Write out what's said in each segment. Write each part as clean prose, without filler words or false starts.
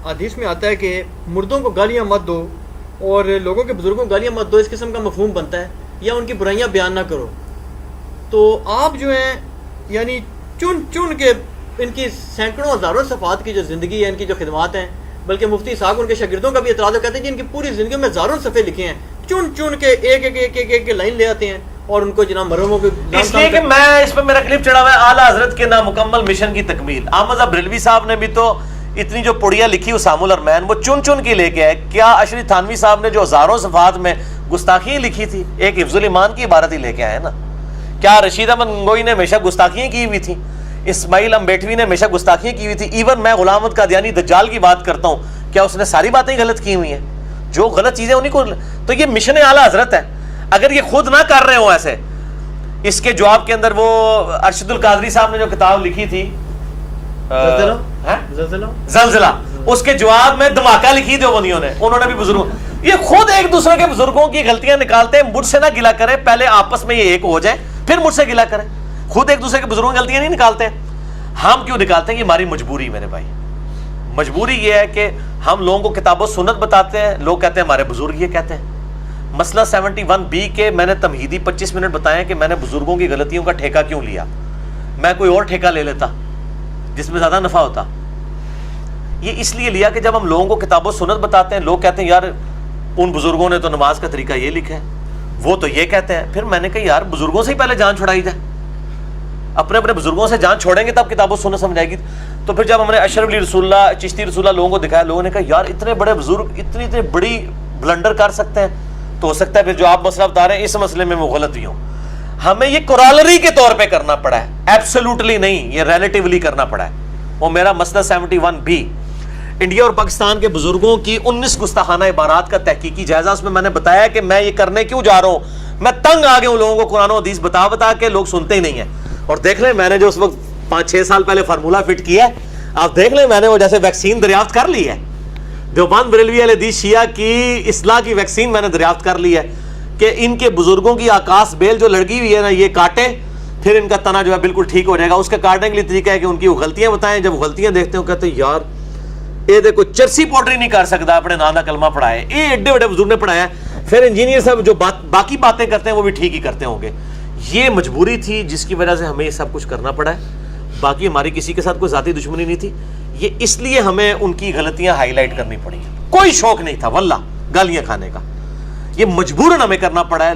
حدیث میں آتا ہے کہ مردوں کو گالیاں مت دو اور لوگوں کے بزرگوں کو گالیاں مت دو، اس قسم کا مفہوم بنتا ہے، یا ان کی برائیاں بیان نہ کرو. تو آپ جو ہیں یعنی چن چن کے ان کی سینکڑوں ہزاروں صفحات کی جو زندگی ہے، ان کی جو خدمات ہیں، بلکہ مفتی اسحاق ان کے شاگردوں کا بھی اعتراض کہتے ہیں کہ ان کی پوری زندگی میں ہزاروں صفحے لکھے ہیں، چن چن کے ایک لائن لے آتے ہیں اور ان کو جناب مرحوموں کے اس لیے کہ میں اس پہ میرا کلپ چڑھا ہوا ہے اعلیٰ حضرت کے نامکمل مشن کی تکمیل. احمد بریلوی صاحب نے بھی تو اتنی جو پڑیاں لکھی اسام الارمین وہ چن چن کے لے کے آئے. کیا اشری تھانوی صاحب نے جو ہزاروں صفحات میں گستاخیاں لکھی تھی ایک حفظ الایمان کی عبارت ہی لے کے آئے نا؟ کیا رشید احمد گنگوئی نے ہمیشہ گستاخیاں کی ہوئی تھیں؟ اسماعیل امبیٹوی نے ہمیشہ گستاخیاں کی ہوئی تھی؟ ایون میں غلام احمد قادیانی دجال کی بات کرتا ہوں، کیا اس نے ساری باتیں غلط کی ہوئی ہیں؟ جو غلط چیزیں انہیں کو، تو یہ مشن اعلیٰ حضرت ہے. اگر یہ خود نہ کر رہے ہوں ایسے، اس کے جواب کے اندر وہ ارشد القادری صاحب نے جو کتاب لکھی تھی زلزلہ، اس کے جواب میں دھماکہ لکھی دیوبندیوں نے، انہوں نے بھی بزرگوں، یہ خود ایک دوسرے کے بزرگوں کی غلطیاں نکالتے ہیں. مجھ سے نہ گلا کریں، پہلے آپس میں یہ ایک ہو جائے پھر مجھ سے گلا کریں. خود ایک دوسرے کے بزرگوں کی غلطیاں نہیں نکالتے. ہم کیوں نکالتے ہیں؟ یہ ہماری مجبوری. میرے بھائی مجبوری یہ ہے کہ ہم لوگوں کو کتاب و سنت بتاتے ہیں، لوگ کہتے ہیں ہمارے بزرگ یہ کہتے ہیں. مسئلہ 71B کے میں نے تمہیدی 25 منٹ بتائے کہ میں نے بزرگوں کی غلطیوں کا ٹھیکہ کیوں لیا. میں کوئی اور ٹھیکہ لے لیتا جس میں زیادہ نفع ہوتا. یہ اس لیے لیا کہ جب ہم لوگوں کو کتاب و سنت بتاتے ہیں، لوگ کہتے ہیں یار ان بزرگوں نے تو نماز کا طریقہ یہ لکھا ہے، وہ تو یہ کہتے ہیں. پھر میں نے کہا یار بزرگوں سے ہی پہلے جان چھڑائی جائے، اپنے اپنے بزرگوں سے جان چھوڑیں گے تب کتاب و سنت سمجھ آئے گی. تو پھر جب ہم نے اشرف علی رسول اللہ، چشتی رسول اللہ لوگوں کو دکھایا، لوگوں نے کہا یار اتنے بڑے بزرگ اتنی بڑی بلنڈر کر سکتے ہیں، تو ہو سکتا ہے پھر جو آپ مسئلہ بتا رہے ہیں اس مسئلے میں وہ غلط بھی ہوں. ہمیں یہ کورالری کے طور پہ کرنا پڑا ہے، ایبسولوٹلی نہیں، یہ ریلیٹیولی کرنا پڑا ہے. وہ میرا مسئلہ 71B انڈیا اور پاکستان کے بزرگوں کی 19 گستاخانہ عبارات کا تحقیقی جائزہ. اس میں میں نے بتایا کہ میں یہ کرنے کیوں جا رہا ہوں. میں تنگ آ گیا ہوں لوگوں کو قرآن و حدیث بتا بتا کے، لوگ سنتے ہی نہیں ہیں. اور دیکھ لیں میں نے جو اس وقت 5-6 سال پہلے فارمولہ فٹ کیا ہے، آپ دیکھ لیں میں نے وہ جیسے ویکسین دریافت کر لی ہے. دیوبند بریلوی اہل حدیث شیعہ کی اصلاح کی ویکسین میں نے دریافت کر لی ہے کہ ان کے بزرگوں کی آکاس بیل جو لڑکی ہوئی ہے نا، یہ کاٹیں پھر ان کا تنا جو ہے بالکل ٹھیک ہو جائے گا. اس کا کاٹنے کے لیے طریقہ ہے کہ ان کی وہ غلطیاں بتائیں. جب غلطیاں دیکھتے ہو کہتے ہیں یار یہ دیکھو چرسی پاؤڈر نہیں کر سکتا، اپنے نانا کلمہ پڑھائے، یہ ایڈے بڑے بزرگ نے پڑھایا. پھر انجینئر صاحب جو باقی باتیں کرتے ہیں وہ بھی ٹھیک ہی کرتے ہوں گے. یہ مجبوری تھی جس کی وجہ سے ہمیں یہ سب کچھ کرنا پڑا ہے. باقی ہماری کسی کے ساتھ کوئی ذاتی دشمنی نہیں تھی. یہ اس لیے ہمیں ان کی غلطیاں ہائی لائٹ کرنی پڑی. کوئی شوق نہیں تھا واللہ گالیاں کھانے کا، یہ مجبوراً ہمیں کرنا پڑا ہے.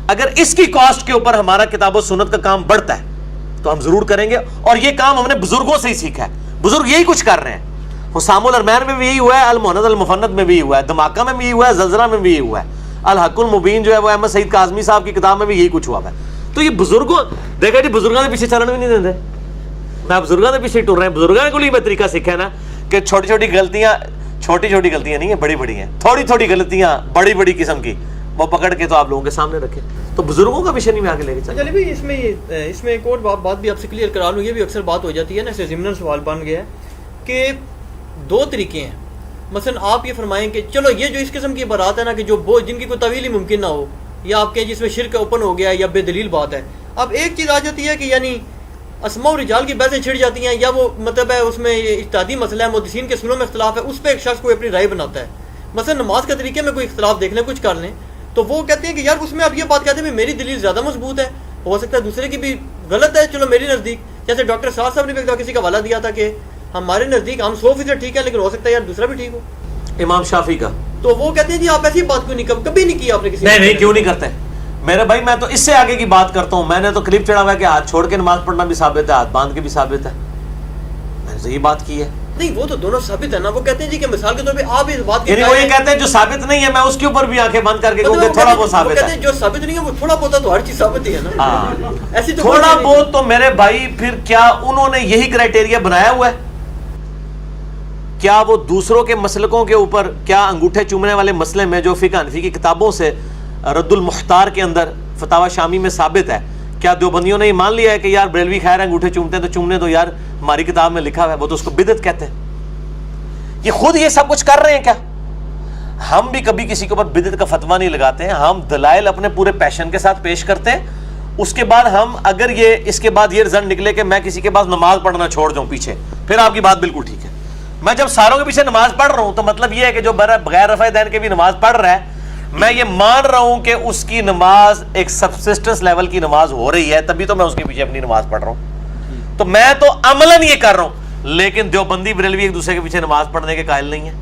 اگر اس کی کاسٹ کے اوپر ہمارا کتاب و سنت کا کام بڑھتا ہے تو ہم ضرور کریں گے. اور یہ کام ہم نے بزرگوں سے ہی سیکھا ہے. بزرگ یہی کچھ کر رہے ہیں. حسام الارمین میں بھی یہی ہوا ہے، المہند المفند میں بھی ہوا ہے، دھماکہ میں بھی ہوا ہے، زلزلہ میں بھی یہی ہوا ہے، الحق المبین جو ہے وہ احمد سعید کاظمی صاحب کی کتاب میں بھی یہی کچھ ہوا ہے. تو یہ بزرگوں دیکھا جی بزرگوں کے پیچھے چلنے بھی نہیں دیتے. میں بزرگوں کے پیچھے ٹر رہے ہیں. بزرگوں کو یہ طریقہ سیکھا ہے نا کہ چھوٹی چھوٹی غلطیاں نہیں ہیں، بڑی بڑی ہیں. تھوڑی تھوڑی غلطیاں بڑی بڑی قسم کی وہ پکڑ کے تو آپ لوگوں کے سامنے رکھیں. تو بزرگوں کا مشن ہی میں آگے لے کے چلیں. چلیے بھائی اس میں ایک اور بات بھی آپ سے کلیئر کرا لوں. یہ بھی اکثر بات ہو جاتی ہے نا، ایسے ضمن سوال بن گیا ہے کہ 2 طریقے ہیں. مثلا آپ یہ فرمائیں کہ چلو یہ جو اس قسم کی عبارات ہے نا کہ جو جن کی کوئی طویل ہی ممکن نہ ہو، یا آپ کہیں جس میں شرک اوپن ہو گیا ہے یا بے دلیل بات ہے. اب ایک چیز آ جاتی ہے کہ یعنی اسماء و رجال کی بحثیں چھڑ جاتی ہیں، یا وہ مطلب ہے اس میں اجتہادی مسئلہ ہے، محدثین کے سنوں میں اختلاف ہے، اس پہ ایک شخص کوئی اپنی رائے بناتا ہے. مثلا نماز کے طریقے میں کوئی اختلاف دیکھ لیں، کچھ کر لیں، تو وہ کہتے ہیں کہ یار اس میں آپ یہ بات کہتے ہیں کہ میری دلیل زیادہ مضبوط ہے، ہو سکتا ہے دوسرے کی بھی غلط ہے، چلو میری نزدیک. جیسے ڈاکٹر صاحب نے بھی کسی کا حوالہ دیا تھا کہ ہمارے نزدیک ہم 100% ٹھیک ہے، لیکن ہو سکتا ہے یار دوسرا بھی ٹھیک ہو. امام شافعی کا تو وہ کہتے ہیں جی آپ ایسی بات کیوں نہیں، کبھی نہیں کی آپ نے کسی نہیں کیوں نہیں کرتے میرے بھائی. میں تو اس سے آگے کی بات کرتا ہوں. میں نے تو کلپ چڑھا ہوا ہے کہ ہاتھ چھوڑ کے نماز پڑھنا بھی ثابت ہے، ہاتھ باندھ کے بھی ثابت ہے. میں نے تو یہ بات کی ہے. نہیں وہ تو دونوں ثابت ہے نا. وہ کہتے ہیں جی کہ مثال کے طور پہ آپ اس بات یعنی وہ یہ کہتے ہیں جو ثابت نہیں ہے میں اس کے اوپر بھی آنکھیں بند کر کے کہوں کہ تھوڑا بہت ثابت ہے. جو ثابت نہیں ہے وہ تھوڑا بہت تو ہر چیز ثابت ہی ہے نا. ایسی تو تھوڑا بہت تو میرے بھائی پھر کیا انہوں نے یہی کرائٹیریا بنایا ہوا ہے؟ کیا وہ دوسروں کے مسلکوں کے اوپر، کیا انگوٹھے چومنے والے مسئلے میں جو فقہ حنفی کی کتابوں سے رد المختار کے اندر فتاوی شامی میں ثابت ہے، کیا دیوبندیوں نے یہ مان لیا ہے کہ یار بریلوی خیر ہے انگوٹھے چومتے ہیں تو چومنے دو یار، ہماری کتاب میں لکھا ہوا ہے، وہ تو اس کو بدعت کہتے ہیں. یہ خود یہ سب کچھ کر رہے ہیں کیا؟ ہم بھی کبھی کسی کے اوپر بدعت کا فتویٰ نہیں لگاتے ہیں. ہم دلائل اپنے پورے پیشن کے ساتھ پیش کرتے ہیں. اس کے بعد ہم اگر اس کے بعد یہ رزلٹ نکلے کہ میں کسی کے پاس نماز پڑھنا چھوڑ جاؤں پیچھے، پھر آپ کی بات بالکل ٹھیک ہے. میں جب ساروں کے پیچھے نماز پڑھ رہا ہوں تو مطلب یہ ہے کہ جو بغیر رفع دین کے بھی نماز پڑھ رہا ہے، میں یہ مان رہا ہوں کہ اس کی نماز ایک سبسسٹنس لیول کی نماز ہو رہی ہے، تبھی تو میں اس کے پیچھے اپنی نماز پڑھ رہا ہوں. تو میں تو عملاً یہ کر رہا ہوں، لیکن دیوبندی بریلوی ایک دوسرے کے پیچھے نماز پڑھنے کے قائل نہیں ہے.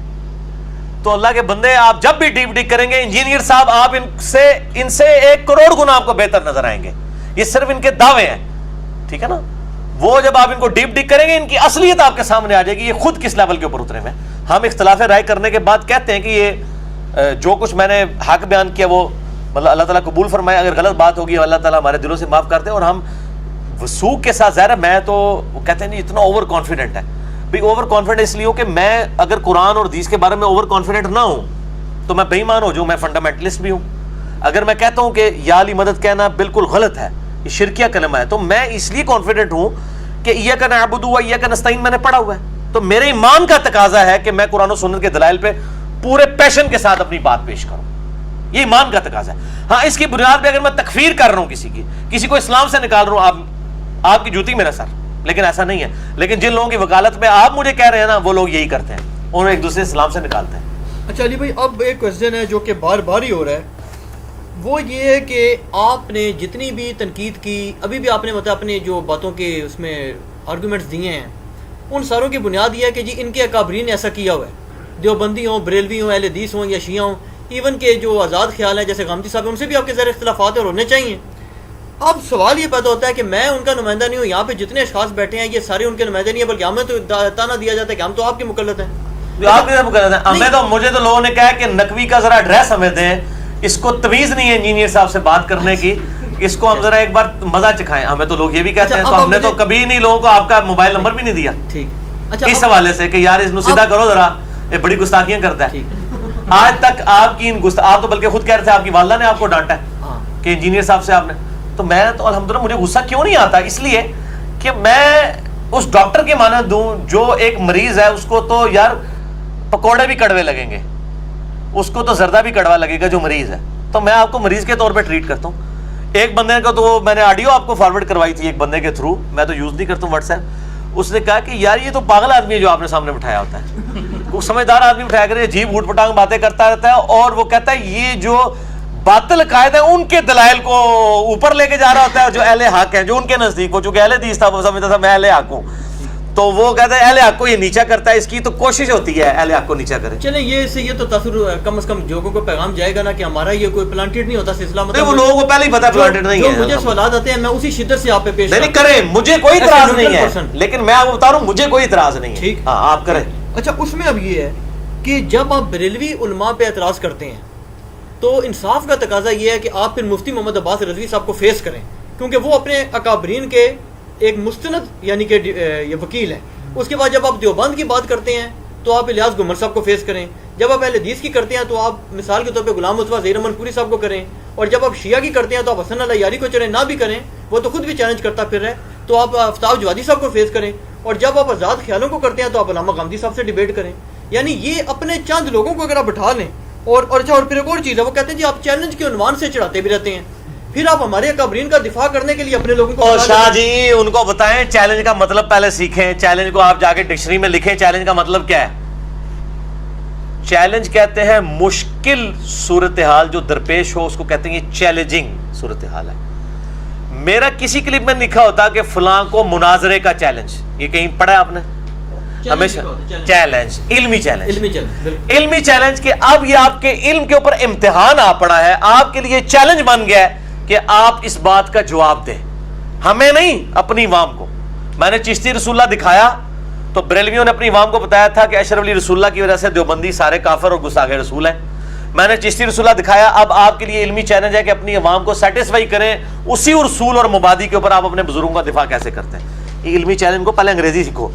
تو اللہ کے بندے، آپ جب بھی ڈیپ ڈگ کریں گے انجینئر صاحب، آپ ان سے 1 کروڑ گنا آپ کو بہتر نظر آئیں گے. یہ صرف ان کے دعوے ہیں، ٹھیک ہے نا. وہ جب آپ ان کو ڈیپ ڈگ کریں گے ان کی اصلیت آپ کے سامنے آ جائے گی، یہ خود کس لیول کے اوپر اترے ہوئے ہیں. ہم اختلاف رائے کرنے کے بعد کہتے ہیں کہ یہ جو کچھ میں نے حق بیان کیا وہ مطلب اللہ تعالیٰ قبول فرمائے. اگر غلط بات ہوگی اللہ تعالیٰ ہمارے دلوں سے معاف کرتے ہیں. اور ہم وثوق کے ساتھ، ظاہر ہے میں تو وہ کہتے ہیں نہیں اتنا اوور کانفیڈنٹ ہے. بھائی اوور کانفیڈنٹ اس لیے ہو کہ میں اگر قرآن اور حدیث کے بارے میں اوور کانفیڈنٹ نہ ہوں تو میں بے ایمان ہو جاؤں. میں فنڈامنٹلسٹ بھی ہوں. اگر میں کہتا ہوں کہ یا علی مدد کہنا بالکل غلط ہے، یہ شرکیہ کلمہ ہے، تو میں اس لیے کانفیڈنٹ ہوں کہ ایاک نعبد و ایاک نستعین میں نے پڑھا ہوا ہے. تو میرے ایمان کا تقاضا ہے کہ میں قرآن و سنت کے دلائل پہ پورے پیشن کے ساتھ اپنی بات پیش کروں. یہ ایمان کا تقاضا ہے. ہاں اس کی بنیاد پہ اگر میں تکفیر کر رہا ہوں کسی کو اسلام سے نکال رہا ہوں، آپ کی جوتی میرا سر، لیکن ایسا نہیں ہے. لیکن جن لوگوں کی وکالت میں آپ مجھے کہہ رہے ہیں نا، وہ لوگ یہی کرتے ہیں، انہوں ایک دوسرے اسلام سے نکالتے ہیں. اچھا علی بھائی، اب ایک کوشچن ہے جو کہ بار بار ہی ہو رہا ہے، وہ یہ ہے کہ آپ نے جتنی بھی تنقید کی، ابھی بھی آپ نے مطلب اپنے جو باتوں کے اس میں آرگومنٹس دیے ہیں، ان ساروں کی بنیاد یہ ہے کہ جی ان کے اکابرین نے ایسا کیا ہوا ہے، دیوبندی ہوں، بریلوی ہوں، اہل حدیث ہوں یا شیعہ ہوں، ایون کہ جو آزاد خیال ہیں جیسے غامدی صاحب ہیں، ان سے بھی آپ کے ذرا اختلافات اور ہونے چاہیے. اب سوال یہ پیدا ہوتا ہے کہ میں ان کا نمائندہ نہیں ہوں، یہاں پہ جتنے اشخاص بیٹھے ہیں یہ سارے ان کے نمائندے نہیں ہیں، بلکہ ہمیں تو تانا دیا جاتا ہے کہ ہم تو آپ کے مقلد ہیں. آپ کے مقلد ہیں. ہمیں تو مجھے تو لوگوں نے کہا کہ نقوی کا ذرا ایڈریس ہمیں دیں، اس کو تمیز نہیں ہے انجینئر صاحب سے بات کرنے کی، اس کو ہم ذرا ایک بار مزہ چکھائیں. ہمیں تو لوگ یہ بھی کہتے ہیں. تو ہم نے تو کبھی نہیں لوگوں کو آپ کا موبائل نمبر بھی نہیں دیا. ٹھیک. اچھا اس حوالے سے کہ یار اس کو سیدھا کرو ذرا، یہ بڑی گستاخیاں کرتا ہے. آج تک آپ کی آپ تو بلکہ خود کہہ رہے تھے آپ کی والدہ نے آپ کو ڈانٹا ہے کہ انجینئر صاحب سے آپ نے. تو میں تو الحمدللہ مجھے غصہ کیوں نہیں آتا؟ اس لیے کہ میں اس ڈاکٹر کی مانند دوں جو ایک مریض ہے، اس کو تو یار پکوڑے بھی کڑوے لگیں گے، اس کو تو زردہ بھی کڑوا لگے گا جو مریض ہے. تو میں آپ کو مریض کے طور پہ ٹریٹ کرتا ہوں. ایک بندے کا تو میں نے آڈیو آپ کو فارورڈ کروائی تھی ایک بندے کے تھرو، میں تو یوز نہیں کرتا ہوں واٹس ایپ. اس نے کہا کہ یار یہ تو پاگل آدمی ہے جو آپ نے سامنے بٹھایا ہوتا ہے. وہ سمجھدار آدمی بٹھایا کرے، عجیب اوٹ پٹانگ باتیں کرتا رہتا ہے، اور وہ کہتا ہے یہ جو باطل قائد ہیں ان کے دلائل کو اوپر لے کے جا رہا ہوتا ہے، جو اہل حق ہیں جو ان کے نزدیک، وہ چونکہ اہل حدیث تھا وہ سمجھتا تھا میں اہل حق ہوں، تو وہ کہتا ہے اہل حق کو یہ نیچا کرتا ہے. اس کی تو کوشش ہوتی ہے اہل حق کو نیچا کرے. چلیں یہ تو تاثر کم از کم لوگوں کو پیغام جائے گا نا کہ ہمارا یہ کوئی پلانٹیڈ نہیں ہوتا سلسلہ. مطلب وہ لوگوں کو پہلے ہی پتا پلانٹیڈ نہیں ہے. مجھے سوالات آتے ہیں میں اسی شدت سے آپ پہ پیش نہیں کریں، مجھے کوئی اعتراض نہیں ہے، لیکن میں آپ کو بتا رہا ہوں مجھے کوئی اعتراض نہیں ہے. ٹھیک، ہاں آپ کریں. اچھا اس میں اب یہ ہے کہ جب آپ بریلوی علماء پہ اعتراض کرتے ہیں تو انصاف کا تقاضا یہ ہے کہ آپ پھر مفتی محمد عباس رضوی صاحب کو فیس کریں، کیونکہ وہ اپنے اکابرین کے ایک مستند یعنی کہ یہ وکیل ہیں. اس کے بعد جب آپ دیوبند کی بات کرتے ہیں تو آپ الیاس گمر صاحب کو فیس کریں. جب آپ اہل حدیث کی کرتے ہیں تو آپ مثال کے طور پہ غلام مصطفیٰ ظہیر احمد پوری صاحب کو کریں. اور جب آپ شیعہ کی کرتے ہیں تو آپ حسن اللہ یاری کو چلیں، نہ بھی کریں وہ تو خود بھی چیلنج کرتا پھر رہے، تو آپ آفتاب جوادی صاحب کو فیس کریں. اور جب آپ آزاد خیالوں کو کرتے ہیں تو آپ علامہ غامدی صاحب سے ڈیبیٹ کریں. یعنی یہ اپنے چند لوگوں کو اگر آپ بٹھا لیں. اور پھر ایک اور چیز ہے، وہ کہتے ہیں جی آپ چیلنج کے عنوان سے چڑھاتے بھی رہتے ہیں، پھر آپ ہمارے اکابرین کا دفاع کرنے کے لیے اپنے لوگوں کو. اور شاہ جی ان کو بتائیں چیلنج کا مطلب پہلے سیکھیں. چیلنج کو آپ جا کے ڈکشنری میں لکھیں چیلنج کا مطلب کیا ہے. چیلنج کہتے ہیں مشکل صورتحال جو درپیش ہو، اس کو کہتے ہیں یہ چیلنجنگ صورتحال ہے. میرا کسی کلپ میں لکھا ہوتا کہ فلاں کو مناظرے کا چیلنج، یہ کہیں پڑھا ہے آپ نے؟ ہمیشہ چیلنج، علمی چیلنج کہ اب یہ آپ کے علم کے اوپر امتحان آ پڑا ہے، آپ کے لیے چیلنج بن گیا ہے کہ آپ اس بات کا جواب دیں، ہمیں نہیں اپنی عوام کو. میں نے چشتی رسول اللہ دکھایا تو بریلویوں نے اپنی عوام کو بتایا تھا کہ اشرف علی رسول اللہ کی وجہ سے دیوبندی سارے کافر اور گستاخ رسول ہیں. میں نے چشتی رسول اللہ دکھایا. اب آپ کے لیے علمی چیلنج ہے کہ اپنی عوام کو سیٹسفائی کریں اسی رسول اور مبادی کے اوپر آپ اپنے بزرگوں کا دفاع کیسے کرتے ہیں. یہ علمی چیلنج کو پہلے انگریزی سیکھو.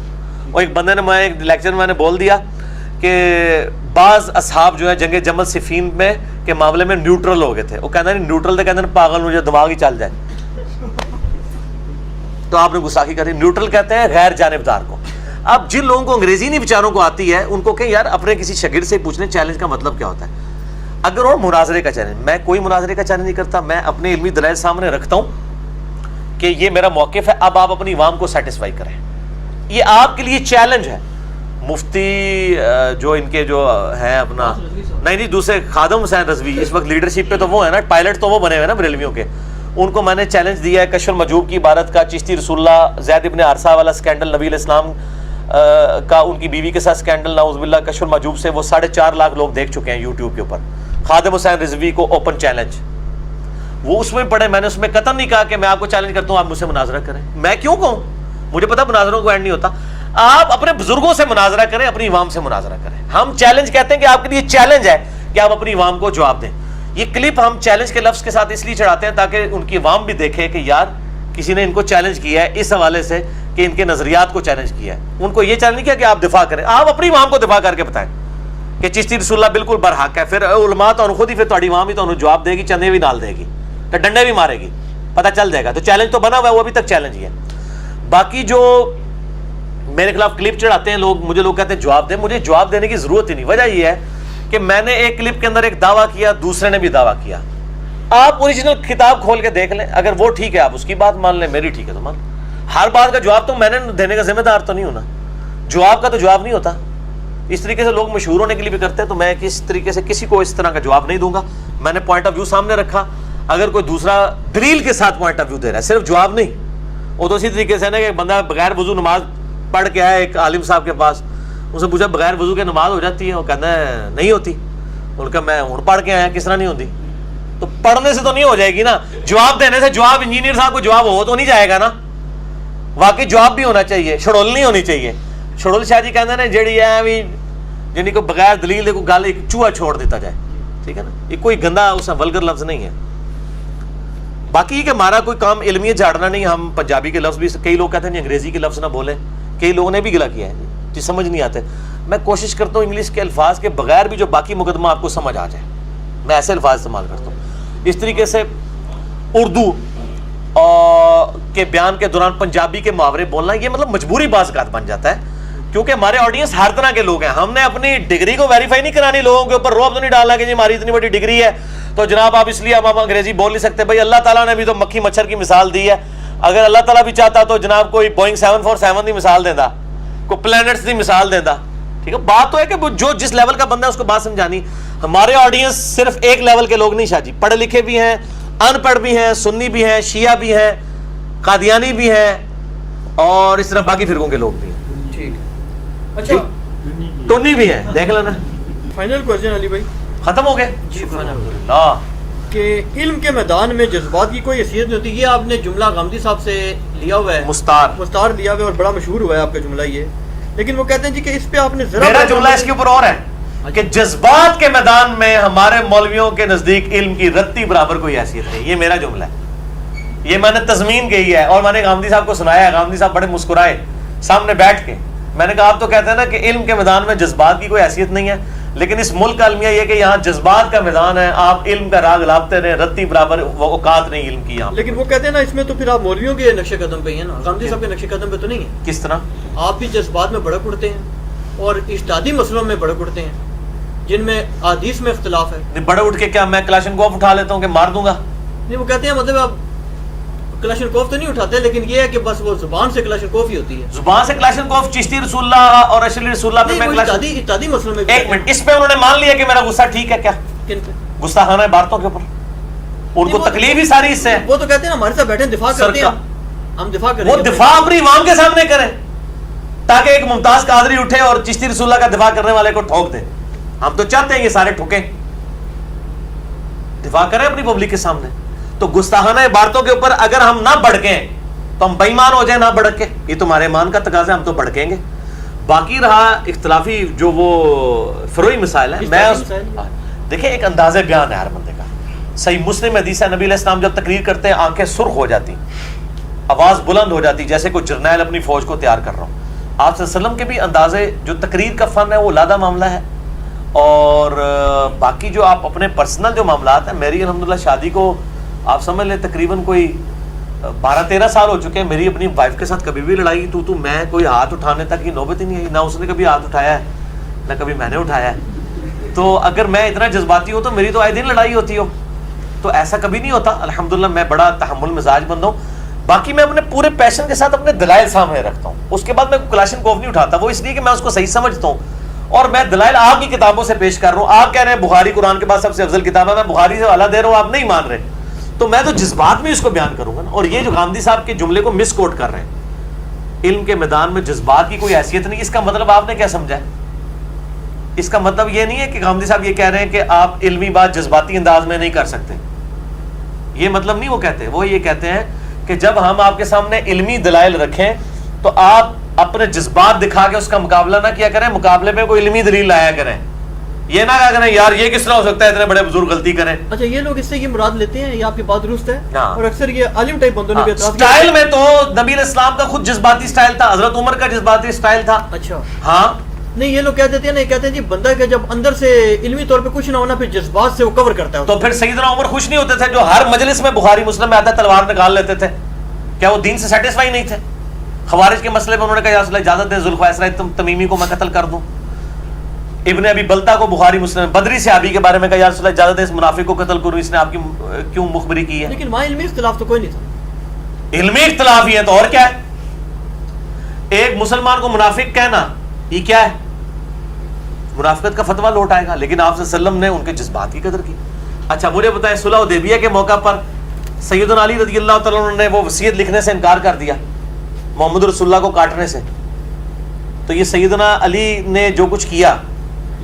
اور ایک بندے نے میں ایک لیکچر میں نے بول دیا کہ بعض اصحاب جو ہے جنگ جمل صفین میں کے معاملے میں نیوٹرل ہو گئے تھے. وہ کہتے ہیں نیوٹرل تھے، کہتے ہیں پاگل مجھے دماغ ہی چل جائے. تو آپ نے گستاخی کری. نیوٹرل کہتے ہیں غیر جانبدار کو. اب جن لوگوں کو انگریزی نہیں بیچاروں کو آتی ہے ان کو کہ یار اپنے کسی شاگرد سے پوچھنے چیلنج کا مطلب کیا ہوتا ہے. اگر اور مناظرے کا چیلنج، میں کوئی مناظرے کا چیلنج نہیں کرتا، میں اپنے علمی دلائل سامنے رکھتا ہوں کہ یہ میرا موقف ہے، اب آپ اپنی عوام کو سیٹسفائی کریں. یہ آپ کے لیے چیلنج ہے. مفتی جو ان کے جو ہیں اپنا نہیں دوسرے خادم حسین رضوی اس وقت لیڈرشپ پہ تو وہ ہے نا, پائلٹ تو وہ بنے ہوئے نا بریلویوں کے, ان کو میں نے چیلنج دیا ہے کشف المجوب کی عبارت کا, چشتی رسول اللہ, زید ابن عرصہ والا سکینڈل, نبی علیہ السلام کا ان کی بیوی کے ساتھ سکینڈل, نعوذ باللہ, کشف المجوب سے وہ 4.5 لاکھ لوگ دیکھ چکے ہیں یوٹیوب کے اوپر. خادم حسین رضوی کو اوپن چیلنج, وہ اس میں پڑھے, میں نے اس میں قطعاً نہیں کہا کہ میں آپ کو چیلنج کرتا ہوں آپ مجھ سے مناظرہ کریں, میں کیوں کہوں, مجھے پتا مناظروں کو اینڈ نہیں ہوتا. آپ اپنے بزرگوں سے مناظرہ کریں, اپنی عوام سے مناظرہ کریں. ہم چیلنج کہتے ہیں کہ آپ کے لیے چیلنج ہے کہ آپ اپنی عوام کو جواب دیں. یہ کلپ ہم چیلنج کے لفظ کے ساتھ اس لیے چڑھاتے ہیں تاکہ ان کی عوام بھی دیکھے کہ یار کسی نے ان کو چیلنج کیا ہے اس حوالے سے کہ ان کے نظریات کو چیلنج کیا ہے. ان کو یہ چیلنج نہیں کیا کہ آپ دفاع کریں, آپ اپنی عوام کو دفاع کر کے بتائیں کہ چشتی رسول اللہ بالکل برحق ہے. پھر علماء تو خود ہی پھر تہاڈی عوام ہی تو جواب دے گی, چندے بھی ڈال دے گی, تو ڈنڈے بھی مارے گی, پتہ چل جائے گا. تو چیلنج تو بنا ہوا ہے, وہ ابھی تک چیلنج ہی ہے. باقی جو میرے خلاف کلپ چڑھاتے ہیں لوگ, مجھے لوگ کہتے ہیں جواب دیں, مجھے جواب دینے کی ضرورت ہی نہیں. وجہ یہ ہے کہ میں نے ایک کلپ کے اندر ایک دعویٰ کیا, دوسرے نے بھی دعویٰ کیا. آپ اوریجنل کتاب کھول کے دیکھ لیں, اگر وہ ٹھیک ہے آپ اس کی بات مان لیں, میری ٹھیک ہے تو مان. ہر بات کا جواب تو میں نے دینے کا ذمہ دار تو نہیں ہونا, جواب کا تو جواب نہیں ہوتا. اس طریقے سے لوگ مشہور ہونے کے لیے بھی کرتے ہیں, تو میں کس طریقے سے کسی کو اس طرح کا جواب نہیں دوں گا. میں نے پوائنٹ آف ویو سامنے رکھا, اگر کوئی دوسرا دلیل کے ساتھ پوائنٹ آف ویو دے رہا ہے, صرف جواب نہیں, وہ تو اسی طریقے سے نا کہ بندہ بغیر وضو نماز پڑھ کے آیا ایک عالم صاحب کے پاس, ان سے پوچھا بغیر وضو کے نماز ہو جاتی ہے, وہ کہتا ہے نہیں ہوتی. ان کا میں ہوں پڑھ کے آیا, کس طرح نہیں ہوتی؟ تو پڑھنے سے تو نہیں ہو جائے گی نا, جواب دینے سے. جواب انجینئر صاحب کو جواب ہو تو نہیں جائے گا نا, واقعی جواب بھی ہونا چاہیے, شڑول نہیں ہونی چاہیے. شڑول شاہ جی کہتے ہیں نا جیڑی ہے بھی جنہیں کو بغیر دلیل دے کو گل ایک چوہا چھوڑ دیتا جائے, ٹھیک ہے نا, یہ کوئی گندا اس ولگر لفظ نہیں ہے. باقی کہ ہمارا کوئی کام علمیت جھاڑنا نہیں. ہم پنجابی کے لفظ بھی, کئی لوگ کہتے ہیں انگریزی کے لفظ نہ بولیں, کئی لوگوں نے بھی گلا کیا ہے جی, سمجھ نہیں آتے. میں کوشش کرتا ہوں انگلش کے الفاظ کے بغیر بھی جو باقی مقدمہ آپ کو سمجھ آ جائے, میں ایسے الفاظ استعمال کرتا ہوں. اس طریقے سے اردو کے بیان کے دوران پنجابی کے محاورے بولنا, یہ مطلب مجبوری بعض اوقات بن جاتا ہے, کیونکہ ہمارے آڈینس ہر طرح کے لوگ ہیں. ہم نے اپنی ڈگری کو ویریفائی نہیں کرانی, لوگوں کے اوپر روب تو نہیں ڈالنا کہ جی ہماری اتنی بڑی ڈگری ہے تو جناب آپ اس لیے ہم انگریزی بول نہیں سکتے. بھائی اللہ تعالیٰ نے بھی تو مکھی مچھر کی مثال دی ہے, اگر اللہ تعالیٰ بھی چاہتا تو جناب کوئی بوئنگ 747 کی مثال دینا, کوئی پلانٹس کی مثال دینا, ٹھیک ہے. بات تو ہے کہ جو جس لیول کا بندہ ہے اس کو بات سمجھانی. ہمارے آڈینس صرف ایک لیول کے لوگ نہیں شاہ جی, پڑھے لکھے بھی ہیں, ان پڑھ بھی ہیں, سنی بھی ہیں, شیعہ بھی ہیں, قادیانی بھی ہیں, اور اس طرح باقی فرقوں کے لوگ بھی ہیں. ٹھیک ہے, اچھا ٹونی بھی ہیں, دیکھ لینا. فائنل کوسچن علی بھائی, ختم ہو گئے جی الحمدللہ. کہ علم کے میدان میں جذبات کی کوئی حیثیت نہیں ہوتی. یہ آپ نے جملہ غامدی صاحب سے لیا ہوا ہے, مستار لیا ہوا ہے, اور بڑا مشہور ہوا ہے آپ کا جملہ یہ. لیکن وہ کہتے ہیں جی کہ اس پہ آپ نے ذرا, میرا جملہ اس کے اوپر اور ہے کہ جذبات کے میدان میں ہمارے مولویوں کے نزدیک علم کی رتی برابر کوئی حیثیت نہیں. یہ میرا جملہ ہے, یہ میں نے تضمین کہی ہے, اور میں نے غامدی صاحب کو سنایا ہے. غامدی صاحب بڑے مسکرائے سامنے بیٹھ کے. میں نے کہا آپ تو کہتے ہیں نا کہ علم کے میدان میں جذبات کی کوئی حیثیت نہیں ہے, لیکن اس ملک کا المیہ یہ کہ یہاں جذبات کا میدان ہے, آپ علم کا راگ لاپتے رہے, رتی برابر وہ اوقات نہیں علم کی یہاں. لیکن وہ کہتے ہیں نا اس میں تو پھر آپ مولویوں کے نقش قدم پہ ہی ہیں نا, غامدی صاحب کے نقش قدم پہ تو نہیں ہے. کس طرح؟ آپ بھی جذبات میں بڑک اڑتے ہیں اور اجتہادی مسئلوں میں بڑک اڑتے ہیں جن میں حدیث میں اختلاف ہے. بڑے اٹھ کے کیا میں کلاشنکوف اٹھا لیتا ہوں کہ مار دوں گا؟ نہیں, وہ کہتے ہیں مطلب آپ کلاشنکوف تو نہیں اٹھاتے, لیکن یہ ہے کہ بس وہ زبان سے کلاشنکوف ہی ہوتی ہے. زبان سے کلاشنکوف چشتی رسول اللہ اور اشلی رسول اللہ پہ میں اجتہادی مسئلوں میں. ایک منٹ, اس پہ انہوں نے مان لیا کہ میرا غصہ ٹھیک ہے کیا؟ کن پہ؟ گستاخانہ عبارتوں کے اوپر. ان کو تکلیف ہی ساری اس سے ہے. وہ تو کہتے ہیں ہمارے ساتھ بیٹھے دفاع کرتے ہیں, ہم دفاع کریں. وہ دفاع اپنی عوام کے سامنے کریں تاکہ ایک ممتاز قادری اٹھے اور چشتی رسول اللہ کا دفاع کرنے والے کو ٹھوک دے. ہم تو چاہتے ہیں یہ سارے ٹھوکیں, دفاع کریں اپنی پبلک کے سامنے. تو گستاخانہ عبارتوں کے اوپر اگر ہم نہ بڑکیں تو ہم بے ایمان ہو جائیں, نہ بڑک کے. یہ تمہارے ایمان کا تقاضا ہے, ہم تو بڑکیں گے. باقی رہا اختلافی جو وہ فروئی مسائل ہیں, میں دیکھیں ایک انداز بیان ہے ہر بندے کا. صحیح مسلم حدیث ہے, نبی علیہ السلام جب تقریر کرتے ہیں آنکھیں سرخ ہو جاتی, آواز بلند ہو جاتی, جیسے کوئی جرنیل اپنی فوج کو تیار کر رہا ہوں. آپ صلی اللہ علیہ وسلم کے بھی اندازے جو تقریر کا فن ہے وہ علیحدہ معاملہ ہے. اور باقی جو آپ اپنے پرسنل جو معاملات ہیں, میری الحمدللہ شادی کو آپ سمجھ لیں تقریباً کوئی 12-13 سال ہو چکے ہیں. میری اپنی وائف کے ساتھ کبھی بھی لڑائی تو میں کوئی ہاتھ اٹھانے تک کی نوبت ہی نہیں آئی, نہ اس نے کبھی ہاتھ اٹھایا ہے نہ کبھی میں نے اٹھایا ہے. تو اگر میں اتنا جذباتی ہوں تو میری تو آئے دن لڑائی ہوتی ہو, تو ایسا کبھی نہیں ہوتا. الحمدللہ میں بڑا تحمل مزاج بندہ ہوں. باقی میں اپنے پورے پیشن کے ساتھ اپنے دلائل سامنے رکھتا ہوں. اس کے بعد میں کلاشن کوف نہیں اٹھاتا, وہ اس لیے کہ میں اس کو صحیح سمجھتا ہوں اور میں دلائل آپ کی کتابوں سے پیش کر رہا ہوں. آپ کہہ رہے ہیں بخاری قرآن کے بعد سب سے افضل کتاب ہے, میں بخاری سے حوالہ دے رہا ہوں, آپ نہیں مان رہے, تو میں تو جذبات میں اس کو بیان کروں گا نا. اور یہ جو غامدی صاحب کے جملے کو مس کوٹ کر رہے ہیں, علم کے میدان میں جذبات کی کوئی حیثیت نہیں, اس کا مطلب آپ نے کیا سمجھا ہے؟ اس کا مطلب یہ نہیں ہے کہ غامدی صاحب یہ کہہ رہے ہیں کہ آپ علمی بات جذباتی انداز میں نہیں کر سکتے, یہ مطلب نہیں وہ کہتے. وہ یہ کہتے ہیں کہ جب ہم آپ کے سامنے علمی دلائل رکھیں تو آپ اپنے جذبات دکھا کے اس کا مقابلہ نہ کیا کریں, مقابلے میں کوئی علمی دلیل لایا کریں. یہ نہ کہا کریں یار یہ کس طرح ہو سکتا ہے, اتنے بڑے بزرگ غلطی کریں. اچھا یہ لوگ اس سے یہ مراد لیتے ہیں, یہ آپ کی بات درست ہے, اور اکثر یہ عالم ٹائپ بندوں نے بھی اعتراض کیا. سٹائل میں تو نبی علیہ السلام کا خود جذباتی سٹائل تھا, حضرت عمر کا جذباتی سٹائل تھا. اچھا ہاں نہیں, یہ لوگ کہہ دیتے ہیں نا, یہ کہتے ہیں جی بندہ کہ جب اندر سے علمی طور پہ کچھ نہ ہونا پھر جذبات سے وہ کور کرتا ہے. تو پھر سیدنا عمر خوش نہیں ہوتے تھے جو ہر مجلس میں بخاری مسلم میں آتا ہے تلوار نکال لیتے تھے؟ کیا وہ دین سے سیٹسفائی نہیں تھے؟ خوارج کے مسئلے میں انہوں نے کہا یا رسول اللہ اجازت دیں ذوالخویسرہ تمیمی کو میں قتل کر دوں. ابن ابی بلتا کو بخاری مسلم بدری صحابی کے بارے میں کہا یا رسول اللہ اجازت دیں اس منافق کو قتل کروں, اس نے آپ کی کیوں مخبری کی ہے؟ لیکن وہاں علمی اختلاف تو کوئی نہیں تھا. علمی اختلاف ہی ہے تو اور کیا ہے؟ ایک مسلمان کو منافق کہنا یہ کیا ہے؟ منافقت کا فتویٰ لوٹ آئے گا. لیکن آپ صلی اللہ علیہ وسلم نے ان کے جذبات کی قدر کی. اچھا مجھے بتائیں, صلح حدیبیہ کے موقع پر سیدنا علی رضی اللہ تعالیٰ عنہ نے وہ وصیت لکھنے سے انکار کر دیا محمد رسول اللہ کو کاٹنے سے, تو یہ سیدنا علی نے جو کچھ کیا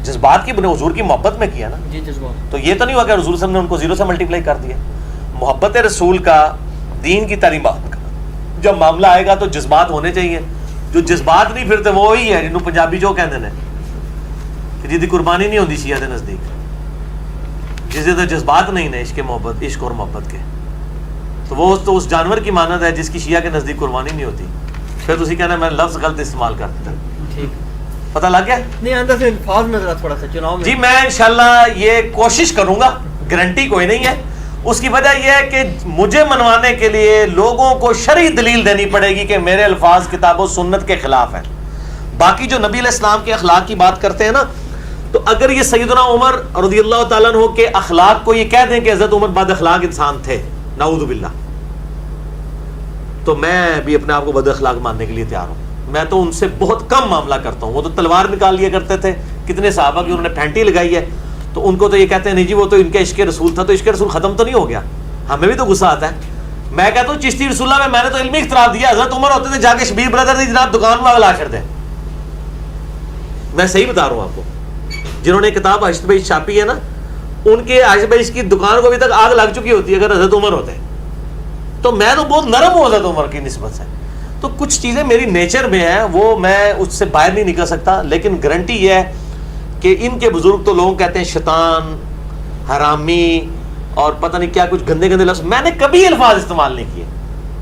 جذبات کی بنے حضور کی محبت میں کیا نا. جی جذبات. تو یہ تو نہیں ہوا کہ حضور صلی اللہ علیہ وسلم نے ان کو زیرو سے ملٹیپلائی کر دیا. محبت رسول کا, دین کی تعلیمات کا جب معاملہ آئے گا تو جذبات ہونے چاہیے. جو جذبات نہیں پھرتے وہی ہے جنہوں پنجابی جو کہتے ہیں کہ جی قربانی نہیں ہوتی شیعہ دے نزدیک, جس دے جذبات نہیں نے عشق محبت, عشق اور محبت کے, تو وہ تو اس جانور کی مانند ہے جس کی شیعہ کے نزدیک قربانی نہیں ہوتی. پھر تسی کہنا میں لفظ غلط استعمال کرتا ہوں. ٹھیک پتہ لگ گیا؟ نہیں اندر سے الفاظ میں ذرا تھوڑا سا چناؤ میں. جی میں انشاءاللہ یہ کوشش کروں گا, گارنٹی کوئی نہیں ہے. اس کی وجہ یہ ہے کہ مجھے منوانے کے لیے لوگوں کو شرعی دلیل دینی پڑے گی کہ میرے الفاظ کتاب و سنت کے خلاف ہیں. باقی جو نبی علیہ السلام کے اخلاق کی بات کرتے ہیں نا, تو اگر یہ سیدنا عمر رضی اللہ تعالیٰ عنہ کے اخلاق کو یہ کہہ دیں کہ حضرت عمر بد اخلاق انسان تھے, نعوذ باللہ, تو میں بھی اپنے آپ کو بد اخلاق ماننے کے لیے تیار ہوں. میں تو ان سے بہت کم معاملہ کرتا ہوں. وہ تو تلوار نکال لیا کرتے تھے, کتنے صحابہ کی انہوں نے پھینٹی لگائی ہے, تو ان کو تو یہ کہتے ہیں نہیں جی وہ تو ان کا عشق رسول تھا, تو عشق رسول ختم تو نہیں ہو گیا. ہمیں بھی تو غصہ آتا ہے. میں کہتا ہوں چشتی رسول اللہ میں نے تو علمی اختلاف دیا, حضرت عمر ہوتے تھے جا کے شبیر برادر دی جناب دکان میں آگ لا چھڑ دیں. میں صحیح بتا رہا ہوں آپ کو, جنہوں نے کتاب عاشق بیش چھاپی ہے نا, ان کے عاشق بیش کی دکان کو ابھی تک آگ لگ چکی ہوتی ہے اگر حضرت عمر ہوتے. تو میں تو بہت نرم ہوں حضرت عمر کی نسبت سے. تو کچھ چیزیں میری نیچر میں ہیں, وہ میں اس سے باہر نہیں نکل سکتا. لیکن گارنٹی یہ ہے کہ ان کے بزرگ تو لوگ کہتے ہیں شیطان, حرامی اور پتہ نہیں کیا کچھ گندے گندے لفظ. میں نے کبھی الفاظ استعمال نہیں کیے.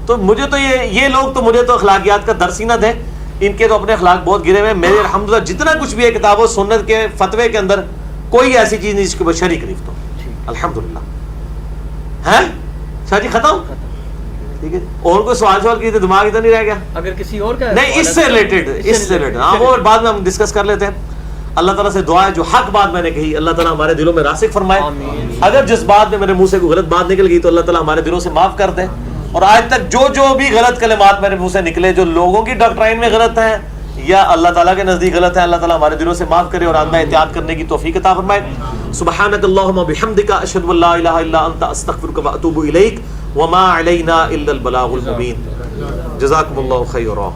تو مجھے تو یہ لوگ تو مجھے تو اخلاقیات کا درس ہی نہ دیں. ان کے تو اپنے اخلاق بہت گرے ہوئے ہیں. میرے الحمدللہ جتنا کچھ بھی ہے کتاب و سنت کے فتوے کے اندر کوئی ایسی چیز نہیں جس کے اوپر شریک گرفت ہو, الحمدللہ. ہے شاہ جی ختم؟ ٹھیک ہے. اور کوئی سوال کیے تو دماغ ادھر نہیں رہ گیا؟ اگر کسی اور کا نہیں اس سے ریلیٹڈ ہاں وہ بعد میں ہم ڈسکس کر لیتے ہیں. اللہ تعالیٰ سے دعا ہے جو حق بات میں نے کہی اللہ تعالیٰ ہمارے دلوں میں راسخ فرمائے. اگر جس بات میں میرے منہ سے کوئی غلط بات نکل گئی تو اللہ تعالیٰ ہمارے دلوں سے معاف کر دے. اور آج تک جو بھی غلط کلمات میرے منہ سے نکلے جو لوگوں کی ڈاکٹرائن میں غلط ہیں یا اللہ تعالیٰ کے نزدیک غلط ہیں, اللہ تعالیٰ ہمارے دلوں سے معاف کرے اور آئندہ احتیاط کرنے کی توفیق عطا فرمائے. سبحانک اللہم بحمدک اشہد ان لا الہ الا انت استغفرک واتوب الیک وما علینا الا البلاغ المبین. جزاکم اللہ خیرا.